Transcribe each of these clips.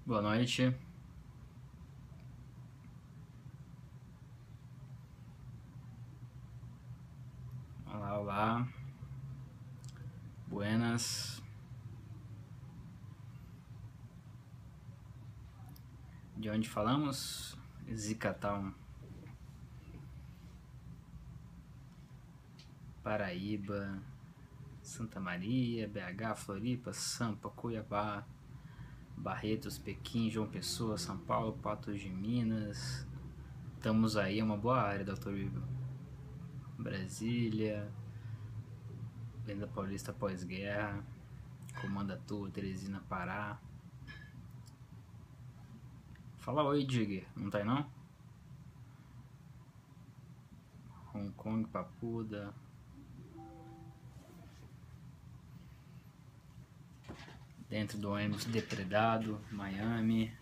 Boa noite. Olá, olá. Buenas. De onde falamos? Zicatown, Paraíba, Santa Maria, BH, Floripa, Sampa, Cuiabá, Barretos, Pequim, João Pessoa, São Paulo, Patos de Minas. Estamos aí, é uma boa área, Dr. Ivo. Brasília, Venda Paulista pós-guerra, Comandatuba, Teresina, Pará. Fala oi, Digger, não tá aí não? Hong Kong, Papuda, dentro do ônibus depredado, Miami.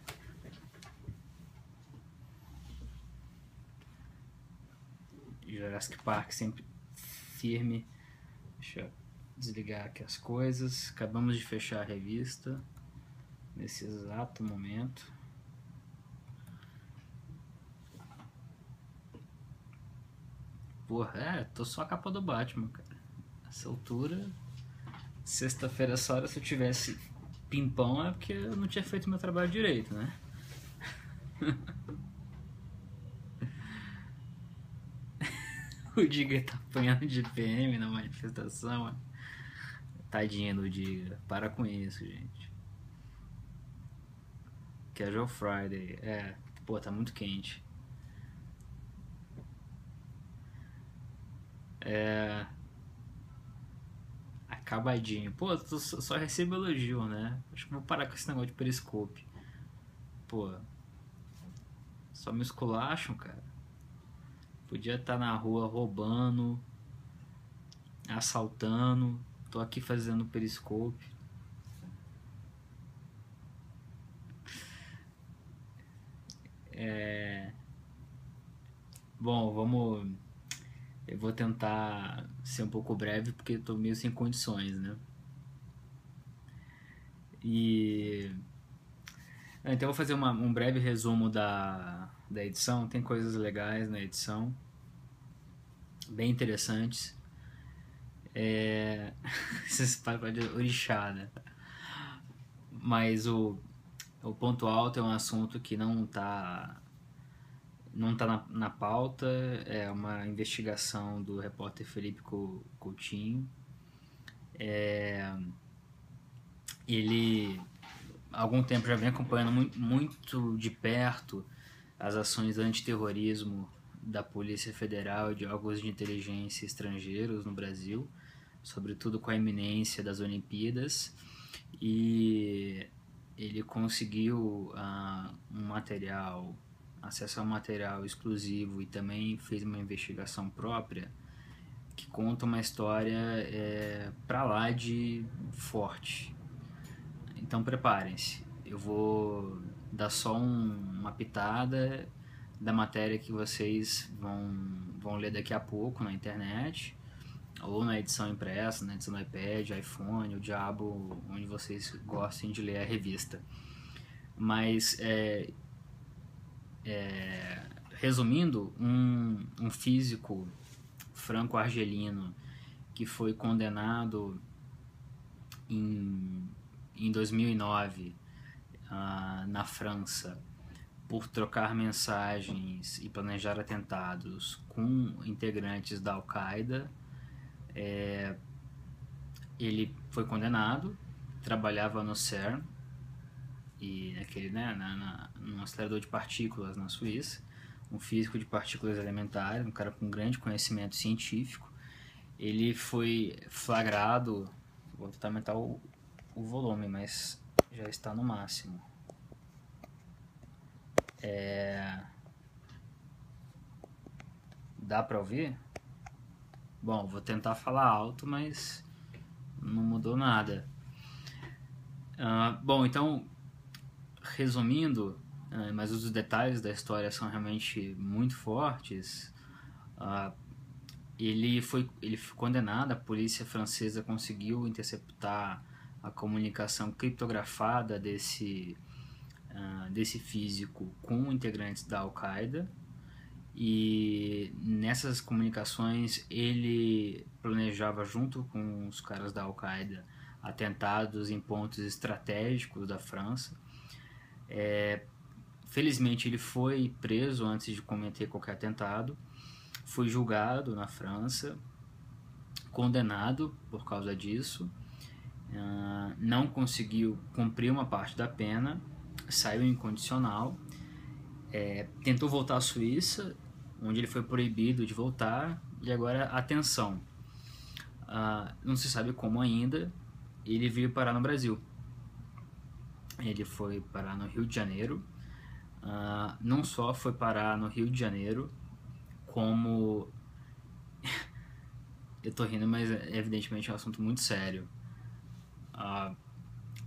Jurassic Park sempre firme. Deixa eu desligar aqui as coisas. Acabamos de fechar a revista nesse exato momento. Porra, tô só a capa do Batman, cara. Nessa altura, sexta-feira só hora, se eu tivesse pimpão é porque eu não tinha feito meu trabalho direito, né? O Diga tá apanhando de PM na manifestação. Tadinha do Diga. Para com isso, gente. Casual Friday. Pô, tá muito quente. Acabadinho. Pô, tu só recebo elogio, né? Acho que vou parar com esse negócio de periscope. Pô, só me esculacham, cara. Podia estar na rua roubando, assaltando. Tô aqui fazendo periscope. Bom, vamos. Eu vou tentar ser um pouco breve porque tô meio sem condições, né? E. Então eu vou fazer um breve resumo da edição. Tem coisas legais na edição, bem interessantes. Esses papos de orixá, né? Mas o ponto alto é um assunto que não tá na pauta, é uma investigação do repórter Felipe Coutinho. Ele, há algum tempo, já vem acompanhando muito de perto as ações antiterrorismo da Polícia Federal e de órgãos de inteligência estrangeiros no Brasil, sobretudo com a iminência das Olimpíadas, e ele conseguiu acesso a um material exclusivo e também fez uma investigação própria que conta uma história pra lá de forte. Então preparem-se, eu vou dar só uma pitada da matéria que vocês vão ler daqui a pouco na internet, ou na edição impressa, na edição do iPad, iPhone, o diabo, onde vocês gostem de ler a revista. Mas, resumindo, um físico franco-argelino que foi condenado em 2009 na França por trocar mensagens e planejar atentados com integrantes da Al-Qaeda. Ele foi condenado, trabalhava no CERN, e aquele, né, num acelerador de partículas na Suíça, um físico de partículas elementares, um cara com grande conhecimento científico. Ele foi flagrado, vou tentar aumentar o volume, mas já está no máximo. Dá pra ouvir? Bom, vou tentar falar alto, mas não mudou nada. Bom, então, resumindo, mas os detalhes da história são realmente muito fortes. Ele foi condenado, a polícia francesa conseguiu interceptar a comunicação criptografada desse físico com integrantes da Al-Qaeda, e nessas comunicações ele planejava junto com os caras da Al-Qaeda atentados em pontos estratégicos da França. Felizmente ele foi preso antes de cometer qualquer atentado, foi julgado na França, condenado por causa disso, não conseguiu cumprir uma parte da pena, saiu incondicional, tentou voltar à Suíça, onde ele foi proibido de voltar, e agora, atenção, não se sabe como ainda, ele veio parar no Brasil. Ele foi parar no Rio de Janeiro, não só foi parar no Rio de Janeiro, como... Eu tô rindo, mas evidentemente é um assunto muito sério.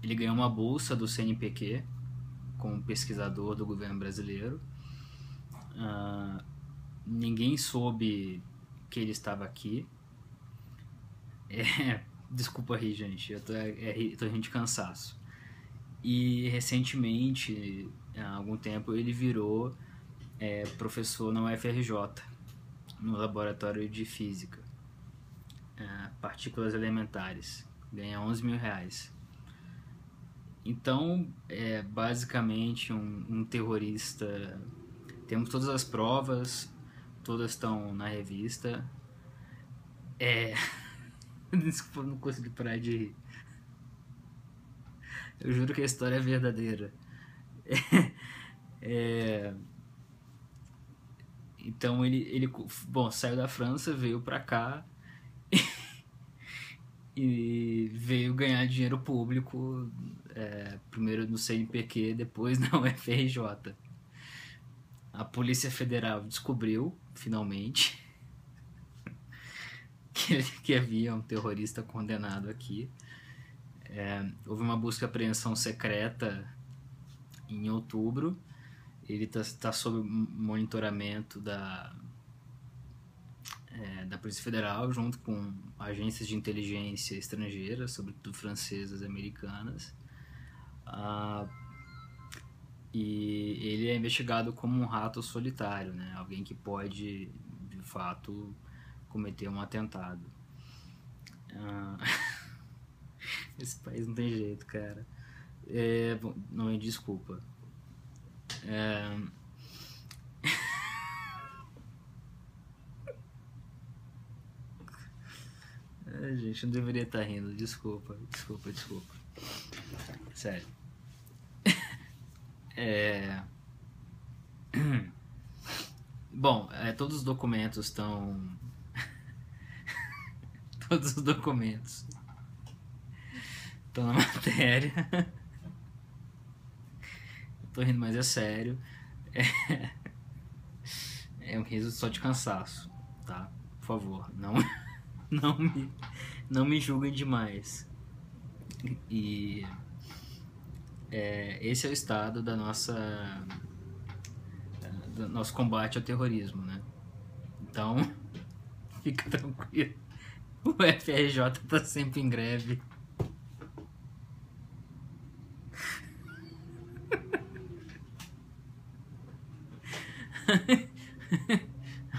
Ele ganhou uma bolsa do CNPq como pesquisador do governo brasileiro. Ninguém soube que ele estava aqui. Desculpa rir, gente, eu tô rindo de cansaço. E recentemente, há algum tempo, ele virou professor na UFRJ, no laboratório de física, partículas elementares, ganha R$11.000. Então, é basicamente um terrorista. Temos todas as provas, todas estão na revista. Desculpa, não consegui parar de rir. Eu juro que a história é verdadeira. Então ele saiu da França, veio pra cá e veio ganhar dinheiro público, primeiro no CNPq, depois na UFRJ. A Polícia Federal descobriu, finalmente, que havia um terrorista condenado aqui. Houve uma busca e apreensão secreta em outubro. Ele está sob monitoramento da Polícia Federal, junto com agências de inteligência estrangeiras, sobretudo francesas e americanas. E ele é investigado como um rato solitário, né? Alguém que pode, de fato, cometer um atentado. Esse país não tem jeito, cara. Não me desculpa. Gente, eu não deveria estar rindo. Desculpa. Sério. Bom, todos os documentos estão... Todos os documentos estão na matéria. Tô rindo, mas é sério. É um riso só de cansaço, tá? Por favor, não me julguem demais. E esse é o estado da do nosso combate ao terrorismo, né? Então, fica tranquilo. O FRJ tá sempre em greve.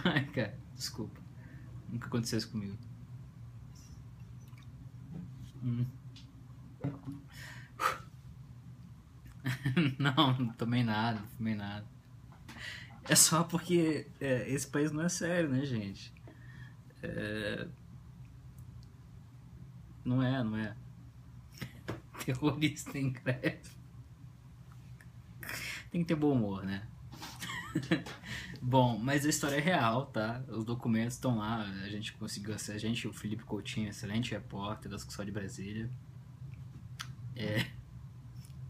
Ai, cara, desculpa. Nunca aconteceu isso comigo. Não tomei nada. É só porque esse país não é sério, né, gente? Não é. Terrorista em greve. Tem que ter bom humor, né? Bom, mas a história é real, tá? Os documentos estão lá, a gente conseguiu acesso. O Felipe Coutinho, excelente repórter da Sucursal de Brasília. A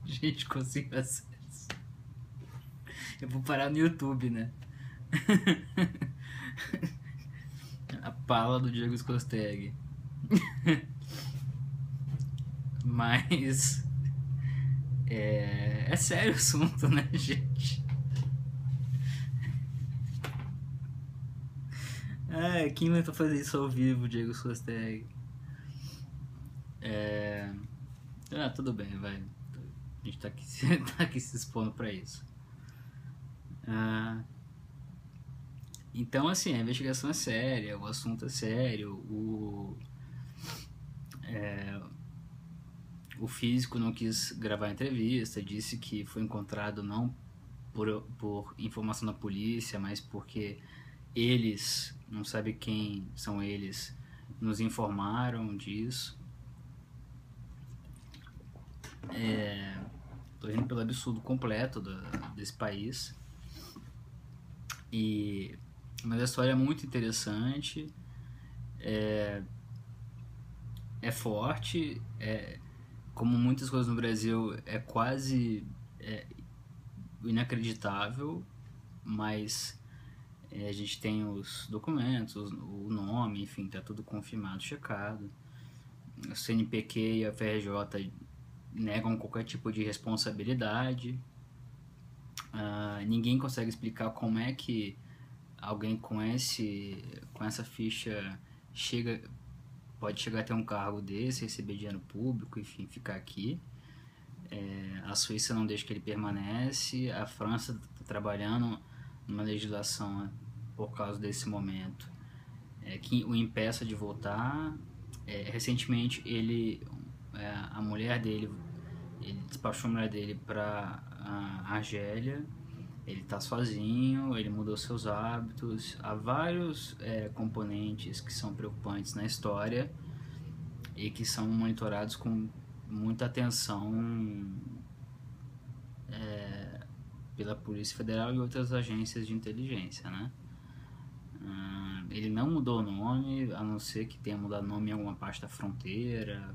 gente conseguiu acesso. Eu vou parar no YouTube, né? A pala do Diego Scosteg. Mas... É sério o assunto, né, gente? Quem inventou fazer isso ao vivo, Diego Scosteg? Tudo bem, vai. A gente tá aqui, tá aqui se expondo para isso. Então, assim, a investigação é séria, o assunto é sério, o físico não quis gravar a entrevista, disse que foi encontrado não por informação da polícia, mas porque eles, não sabe quem são eles, nos informaram disso. Tô indo pelo absurdo completo desse país. Mas a história é muito interessante, é forte, como muitas coisas no Brasil, é quase inacreditável, mas a gente tem os documentos, o nome, enfim, tá tudo confirmado, checado. O CNPq e a FRJ negam qualquer tipo de responsabilidade. Ninguém consegue explicar como é que alguém com essa ficha pode chegar a ter um cargo desse, receber dinheiro público, enfim, ficar aqui. A Suíça não deixa que ele permanece, a França está trabalhando numa legislação por causa desse momento que o impeça de voltar. Recentemente a mulher dele, ele despachou a mulher dele para a Argélia. Ele está sozinho, ele mudou seus hábitos. Há vários componentes que são preocupantes na história e que são monitorados com muita atenção pela Polícia Federal e outras agências de inteligência, né? Ele não mudou o nome, a não ser que tenha mudado o nome em alguma parte da fronteira,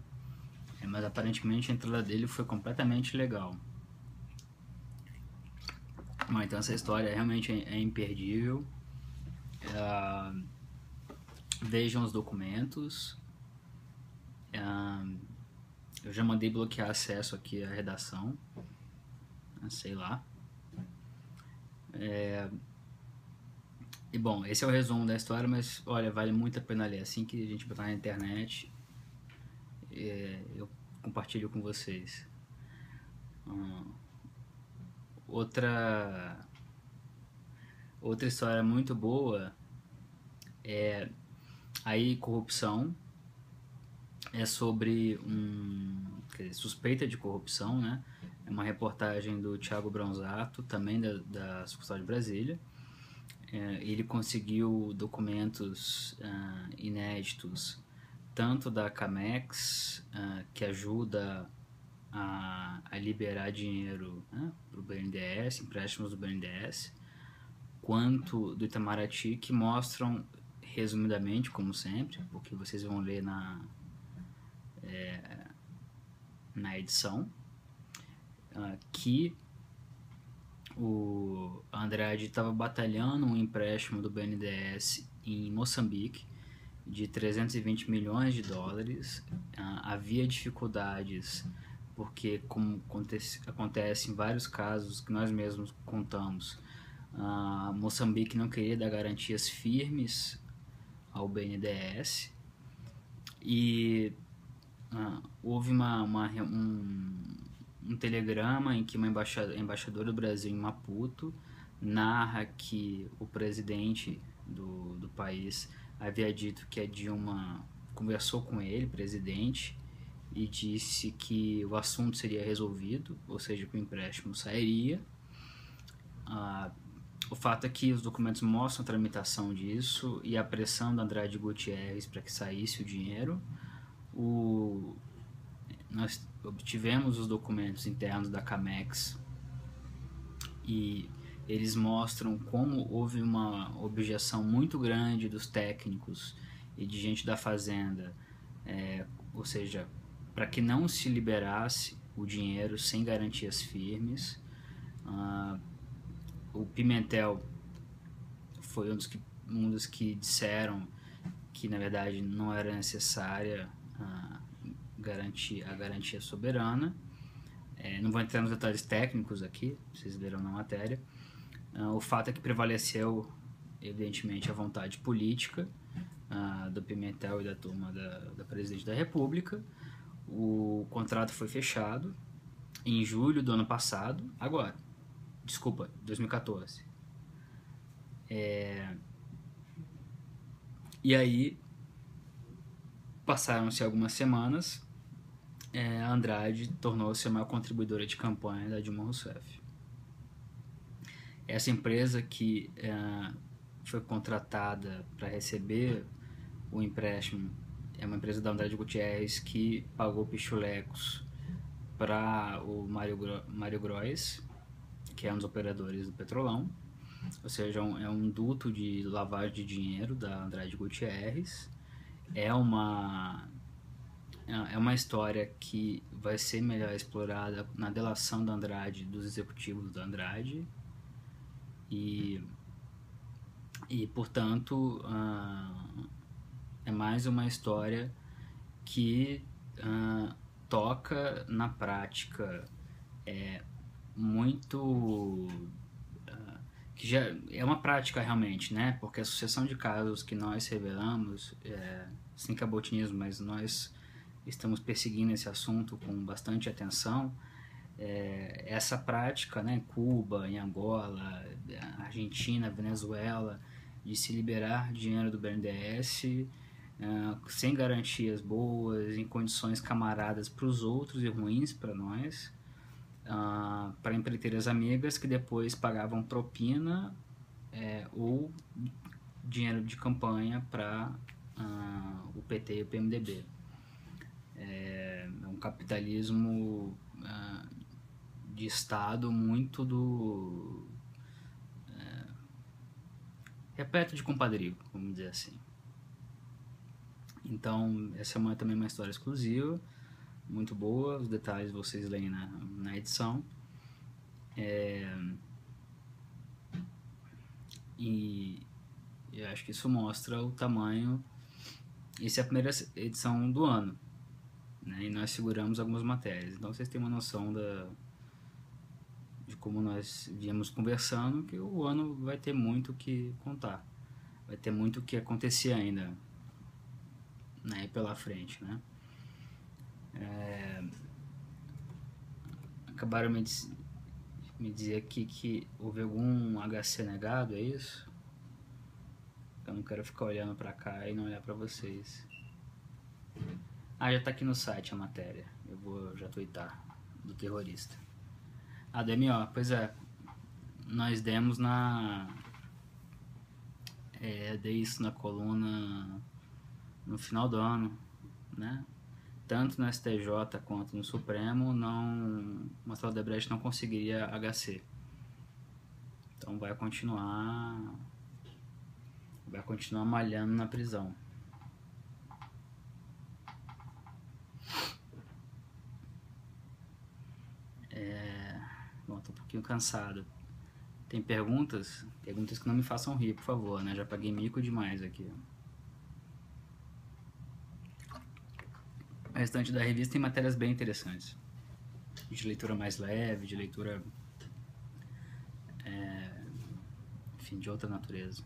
mas aparentemente a entrada dele foi completamente legal. Bom, então essa história realmente é imperdível. Vejam os documentos. Eu já mandei bloquear acesso aqui à redação, sei lá. E bom, esse é o resumo da história, mas olha, vale muito a pena ler. Assim que a gente botar na internet, eu compartilho com vocês. Outra história muito boa é aí corrupção. É sobre suspeita de corrupção, né? É uma reportagem do Thiago Bronzato, também da sucursal de Brasília. Ele conseguiu documentos inéditos, tanto da Camex, que ajuda a liberar dinheiro para o BNDES, empréstimos do BNDES, quanto do Itamaraty, que mostram, resumidamente, como sempre, porque vocês vão ler na edição, que o Andrade estava batalhando um empréstimo do BNDES em Moçambique de 320 milhões de dólares. Havia dificuldades porque, como acontece em vários casos que nós mesmos contamos, Moçambique não queria dar garantias firmes ao BNDES e houve um telegrama em que uma embaixadora do Brasil em Maputo narra que o presidente do país havia dito que a Dilma conversou com ele, presidente, e disse que o assunto seria resolvido, ou seja, que o empréstimo sairia. O fato é que os documentos mostram a tramitação disso e a pressão da Andrade Gutierrez para que saísse o dinheiro. Nós obtivemos os documentos internos da Camex e eles mostram como houve uma objeção muito grande dos técnicos e de gente da fazenda, ou seja, para que não se liberasse o dinheiro sem garantias firmes. O Pimentel foi um dos que disseram que na verdade não era necessária a garantia soberana. Não vou entrar nos detalhes técnicos aqui, vocês leram na matéria. O fato é que prevaleceu, evidentemente, a vontade política do Pimentel e da turma da Presidente da República. O contrato foi fechado em julho do ano passado, agora, desculpa, 2014. E aí, passaram-se algumas semanas, a Andrade tornou-se a maior contribuidora de campanha da Dilma Rousseff. Essa empresa que foi contratada para receber o empréstimo é uma empresa da Andrade Gutierrez que pagou pichulecos para o Mário Grois, que é um dos operadores do Petrolão, ou seja, é um duto de lavagem de dinheiro da Andrade Gutierrez. É uma história que vai ser melhor explorada na delação da Andrade, dos executivos da Andrade, e portanto, é mais uma história que toca na prática muito... que já é uma prática realmente, né? Porque a sucessão de casos que nós revelamos, sem cabotinismo, mas nós estamos perseguindo esse assunto com bastante atenção, essa prática, né, Cuba, em Angola, Argentina, Venezuela, de se liberar dinheiro do BNDES sem garantias boas, em condições camaradas para os outros e ruins para nós, para empreiteiras amigas que depois pagavam propina ou dinheiro de campanha para o PT e o PMDB. É um capitalismo de Estado muito repleto de compadrio, vamos dizer assim. Então, essa é também uma história exclusiva, muito boa, os detalhes vocês leem na edição. E eu acho que isso mostra o tamanho. Essa é a primeira edição do ano, né? E nós seguramos algumas matérias. Então vocês têm uma noção de como nós viemos conversando, que o ano vai ter muito o que contar. Vai ter muito o que acontecer ainda, né, pela frente, né? Acabaram me dizer aqui que houve algum HC negado, é isso? Eu não quero ficar olhando pra cá e não olhar pra vocês. Já tá aqui no site a matéria. Eu vou já twittar do terrorista. Do MO, pois é. Nós demos dei isso na coluna no final do ano, né? Tanto no STJ quanto no Supremo, Marcelo Odebrecht não conseguiria HC. Então vai continuar malhando na prisão. Bom, tô um pouquinho cansado. Tem perguntas? Perguntas que não me façam rir, por favor, né? Já paguei mico demais aqui. O restante da revista tem matérias bem interessantes. De leitura mais leve, de leitura... enfim, de outra natureza.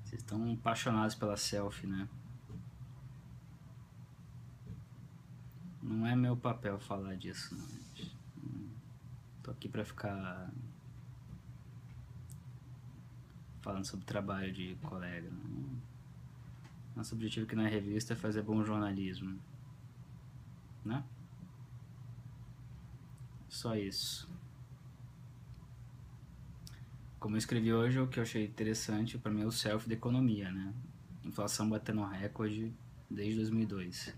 Vocês estão apaixonados pela selfie, né? Não é meu papel falar disso, não, gente. Tô aqui pra ficar falando sobre trabalho de colega. Né? Nosso objetivo aqui na revista é fazer bom jornalismo, né? Só isso. Como eu escrevi hoje, o que eu achei interessante para mim é o selfie da economia, né? Inflação batendo recorde desde 2002.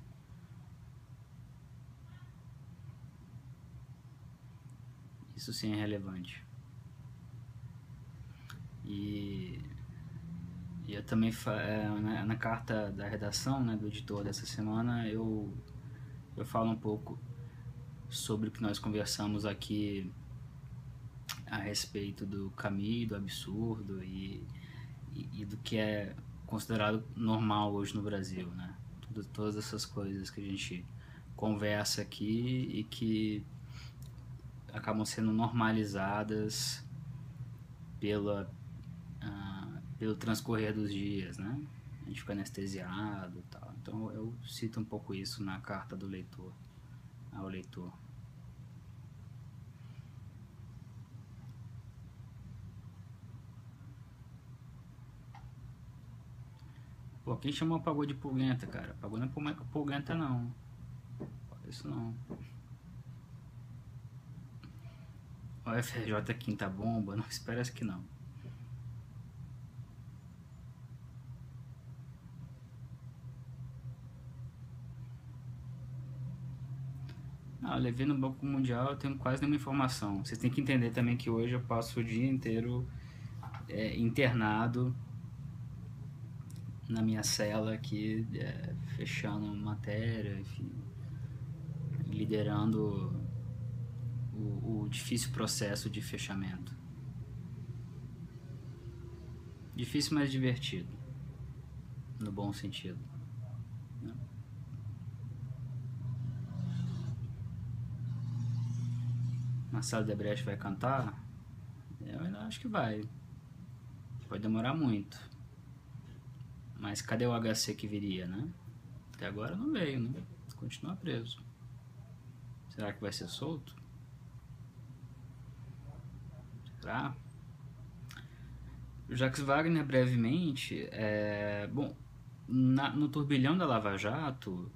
Isso sim é relevante. E eu também, na carta da redação, né, do editor dessa semana, eu falo um pouco sobre o que nós conversamos aqui a respeito do Camus, do absurdo e do que é considerado normal hoje no Brasil, né? Todas essas coisas que a gente conversa aqui e que acabam sendo normalizadas pelo transcorrer dos dias, né? a gente fica anestesiado e tal. Então eu cito um pouco isso na carta do leitor ao leitor. Pô, quem chamou o pagode de pulguenta, cara? Pagode não é pulguenta, não. Isso não. O FRJ Quinta Bomba? Não, espera que não. Ah, eu levei no Banco Mundial, eu tenho quase nenhuma informação. Vocês têm que entender também que hoje eu passo o dia inteiro internado na minha cela aqui, fechando matéria, enfim, liderando o difícil processo de fechamento. Difícil, mas divertido, no bom sentido. Né? Marcelo Debrecht vai cantar? Eu ainda acho que vai. Pode demorar muito. Mas cadê o HC que viria, né? Até agora não veio, né? Continua preso. Será que vai ser solto? Será? O Jacques Wagner, brevemente, bom, no turbilhão da Lava Jato,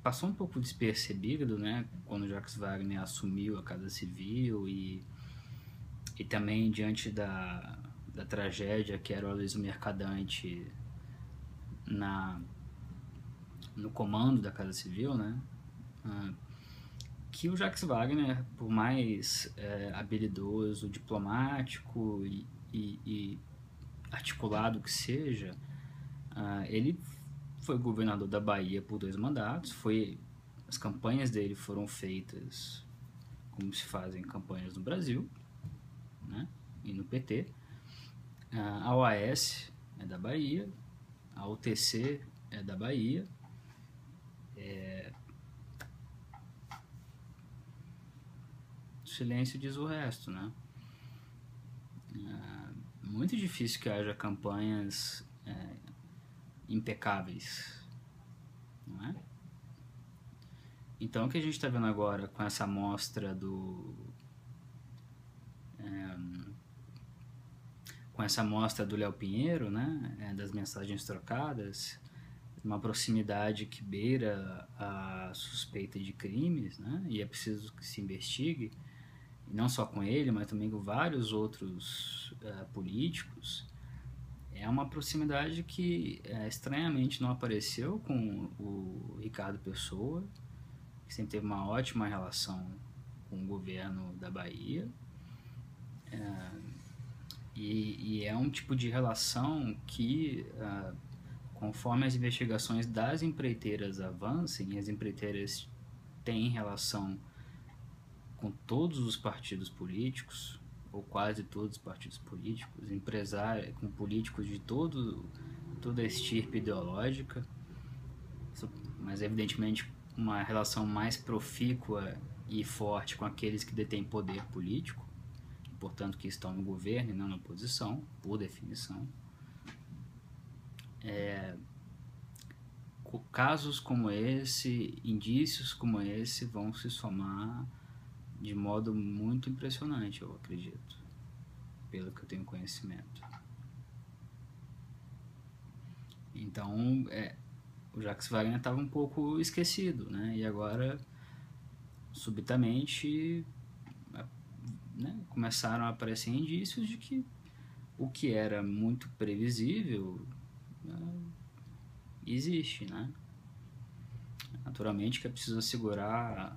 passou um pouco despercebido, né? Quando o Jacques Wagner assumiu a Casa Civil e também diante da tragédia que era o Aloysio Mercadante no comando da Casa Civil, né? Que o Jacques Wagner, por mais habilidoso, diplomático e articulado que seja, ele foi governador da Bahia por 2 mandatos, as campanhas dele foram feitas como se fazem campanhas no Brasil, né? E no PT. A OAS é da Bahia, a UTC é da Bahia, o silêncio diz o resto, né? Muito difícil que haja campanhas impecáveis, não é? Então o que a gente está vendo agora com essa amostra do Léo Pinheiro, né, das mensagens trocadas, uma proximidade que beira a suspeita de crimes, né, e é preciso que se investigue, e não só com ele, mas também com vários outros políticos. É uma proximidade que estranhamente não apareceu com o Ricardo Pessoa, que sempre teve uma ótima relação com o governo da Bahia. E é um tipo de relação que, conforme as investigações das empreiteiras avancem, as empreiteiras têm relação com todos os partidos políticos, ou quase todos os partidos políticos, empresários, com políticos de toda a estirpe ideológica, mas evidentemente uma relação mais profícua e forte com aqueles que detêm poder político, portanto que estão no governo e não na oposição, por definição. Casos como esse, indícios como esse vão se somar de modo muito impressionante, eu acredito, pelo que eu tenho conhecimento. Então, o Jacques Wagner estava um pouco esquecido, né? E agora, subitamente, né, começaram a aparecer indícios de que o que era muito previsível existe, né? Naturalmente que é preciso assegurar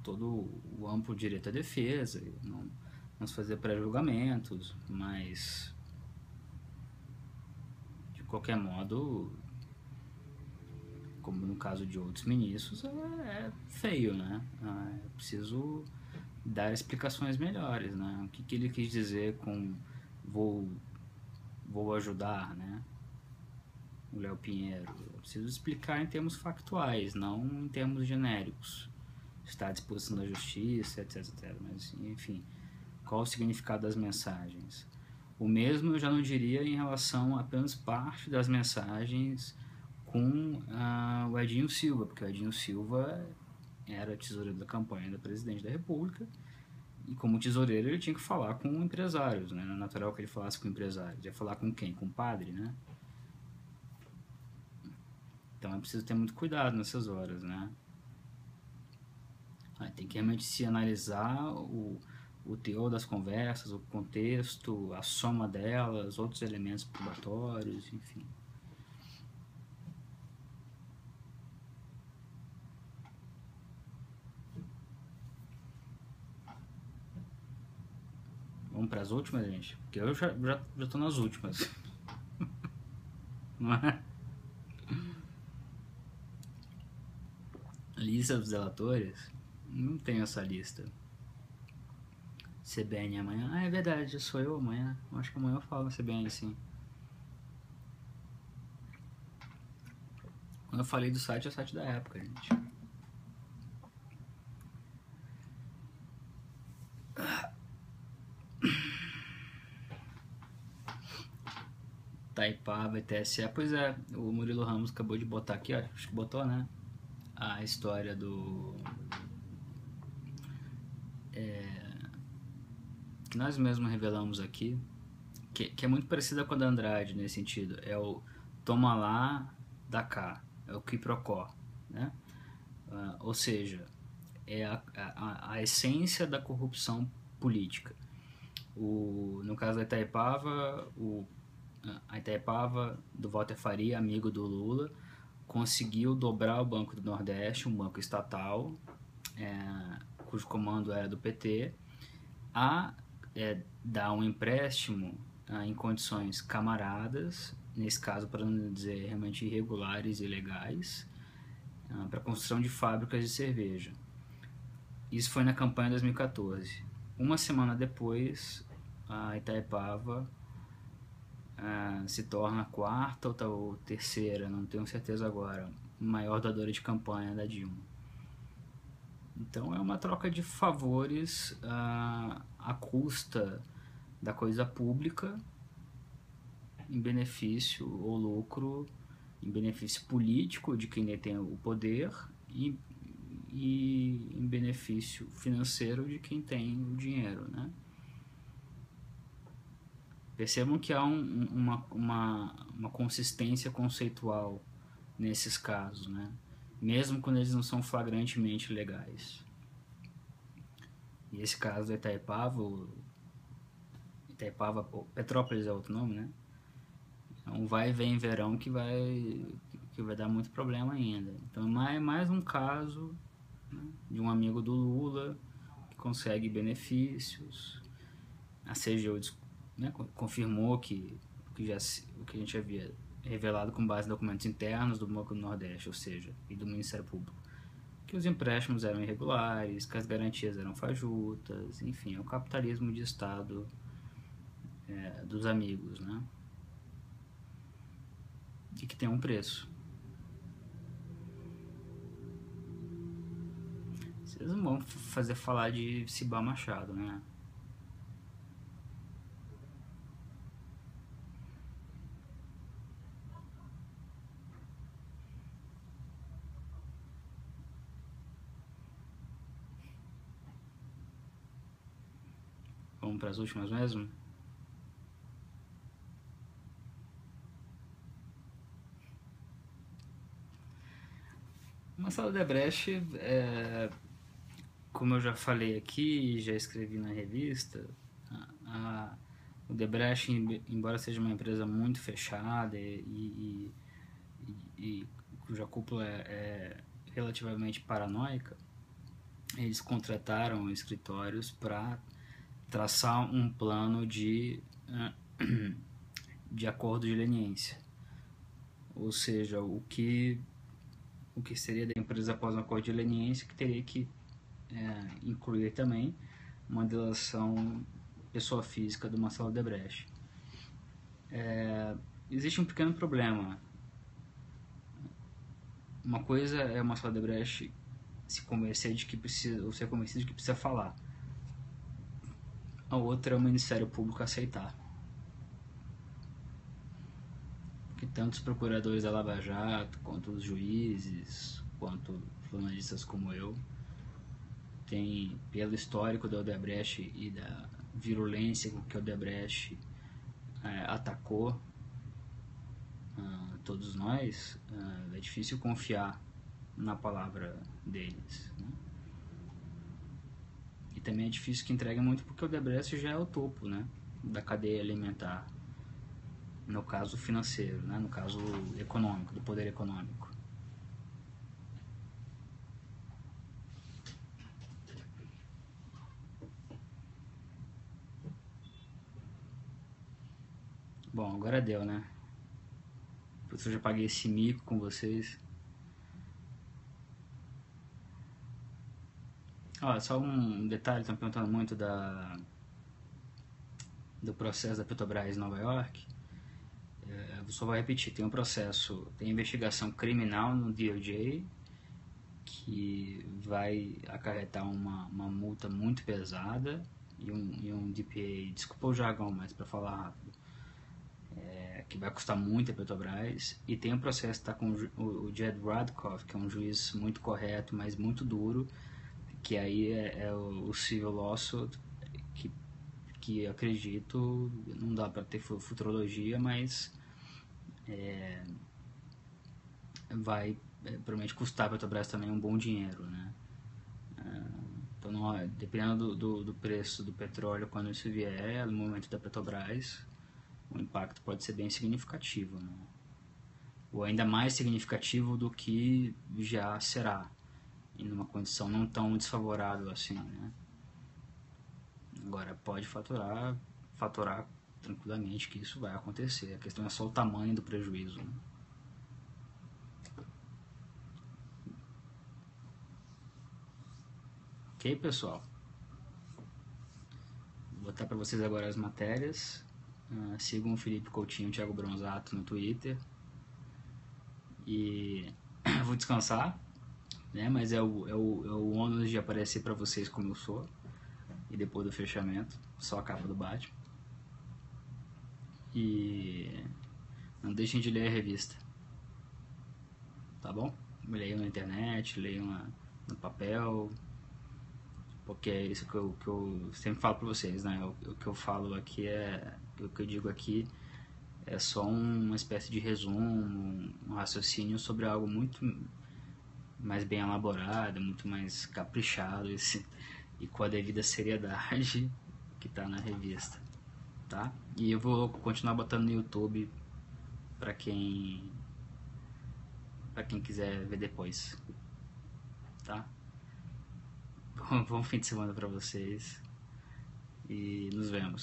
todo o amplo direito à defesa, não se fazer pré-julgamentos, mas de qualquer modo, como no caso de outros ministros, é feio, né? É preciso dar explicações melhores, né? O que ele quis dizer com vou ajudar, né? O Léo Pinheiro. Eu preciso explicar em termos factuais, não em termos genéricos. Está à disposição da justiça, etc, etc. Mas, enfim, qual o significado das mensagens? O mesmo eu já não diria em relação a apenas parte das mensagens com o Edinho Silva, porque o Edinho Silva era tesoureiro da campanha da presidente da República, e como tesoureiro ele tinha que falar com empresários, né? Não é natural que ele falasse com empresários. Ia falar com quem? Com o padre, né? Então é preciso ter muito cuidado nessas horas, né? Tem que realmente se analisar o teor das conversas, o contexto, a soma delas, outros elementos probatórios, enfim. Vamos para as últimas, gente? Porque eu já tô nas últimas. Não é? Lista dos delatores? Não tenho essa lista. CBN amanhã? Ah, é verdade, sou eu amanhã. Acho que amanhã eu falo CBN, sim. Quando eu falei do site, é o site da época, gente. Taipava e TSE. Pois é, o Murilo Ramos acabou de botar aqui, ó, acho que botou, né? A história do... que nós mesmos revelamos aqui, que é muito parecida com a da Andrade nesse sentido. É o toma lá, dá cá. É o quiprocó, né? Ou seja, é a essência da corrupção política. No caso da Itaipava, a Itaipava do Walter Faria, amigo do Lula, conseguiu dobrar o Banco do Nordeste, um banco estatal, cujo comando era do PT, a dar um empréstimo em condições camaradas, nesse caso para não dizer realmente irregulares e ilegais, para a construção de fábricas de cerveja. Isso foi na campanha de 2014. Uma semana depois, a Itaipava se torna a quarta ou terceira, não tenho certeza agora, maior doadora de campanha da Dilma. Então é uma troca de favores à custa da coisa pública, em benefício ou lucro, em benefício político de quem detém o poder e em benefício financeiro de quem tem o dinheiro, né? Percebam que há uma consistência conceitual nesses casos, né? Mesmo quando eles não são flagrantemente legais. E esse caso da Itaipava, Petrópolis é outro nome, né? Então vai e vem verão que vai dar muito problema ainda. Então é mais um caso, né, de um amigo do Lula que consegue benefícios. A CGU, né, confirmou o que a gente havia revelado com base em documentos internos do Banco do Nordeste, ou seja, e do Ministério Público, que os empréstimos eram irregulares, que as garantias eram fajutas, enfim, é o capitalismo de Estado dos amigos, né? E que tem um preço. Vocês não vão fazer falar de Cibá Machado, né? Vamos para as últimas mesmo? Marcelo Odebrecht, como eu já falei aqui, já escrevi na revista, o Odebrecht, embora seja uma empresa muito fechada e cuja cúpula é relativamente paranoica, eles contrataram escritórios para traçar um plano de acordo de leniência, ou seja, o que seria da empresa após um acordo de leniência, que teria que incluir também uma delação pessoa física do Marcelo Odebrecht. Existe um pequeno problema. Uma coisa é o Marcelo Odebrecht se convencer de que precisa, ou ser convencido de que precisa falar. A outra é o Ministério Público aceitar. que tanto os procuradores da Lava Jato, quanto os juízes, quanto jornalistas como eu, tem, pelo histórico da Odebrecht e da virulência com que a Odebrecht atacou todos nós, é difícil confiar na palavra deles, né? E também é difícil que entregue muito porque o Odebrecht já é o topo, né, da cadeia alimentar, no caso financeiro, né, no caso econômico, do poder econômico. Bom, agora deu, né? Por isso eu já paguei esse mico com vocês. Só um detalhe, estão perguntando muito do processo da Petrobras em Nova York. Eu só vou repetir, tem um processo, tem investigação criminal no DOJ, que vai acarretar uma multa muito pesada e um DPA, desculpa o jargão, mas para falar rápido, que vai custar muito a Petrobras. E tem um processo que está com o Jed Rakoff, que é um juiz muito correto, mas muito duro, que aí é o civil lawsuit, que acredito, não dá para ter futurologia, mas vai provavelmente custar a Petrobras também um bom dinheiro, né? Então, dependendo do preço do petróleo, quando isso vier, no momento da Petrobras, o impacto pode ser bem significativo, né? Ou ainda mais significativo do que já será, em uma condição não tão desfavorável assim, né? Agora, pode faturar tranquilamente que isso vai acontecer. A questão é só o tamanho do prejuízo, né? Ok, pessoal? Vou botar para vocês agora as matérias. Sigam o Felipe Coutinho e o Thiago Bronzato no Twitter. E vou descansar, né? Mas é o ônus de aparecer para vocês como eu sou. E depois do fechamento, só a capa do Batman. E não deixem de ler a revista, tá bom? Leiam na internet, leiam no papel, porque é isso que eu sempre falo para vocês, né? O que eu falo aqui o que eu digo aqui é só uma espécie de resumo, um raciocínio sobre algo muito mais bem elaborado, muito mais caprichado e com a devida seriedade que está na revista, tá? E eu vou continuar botando no YouTube para quem quiser ver depois, tá? Bom fim de semana para vocês e nos vemos.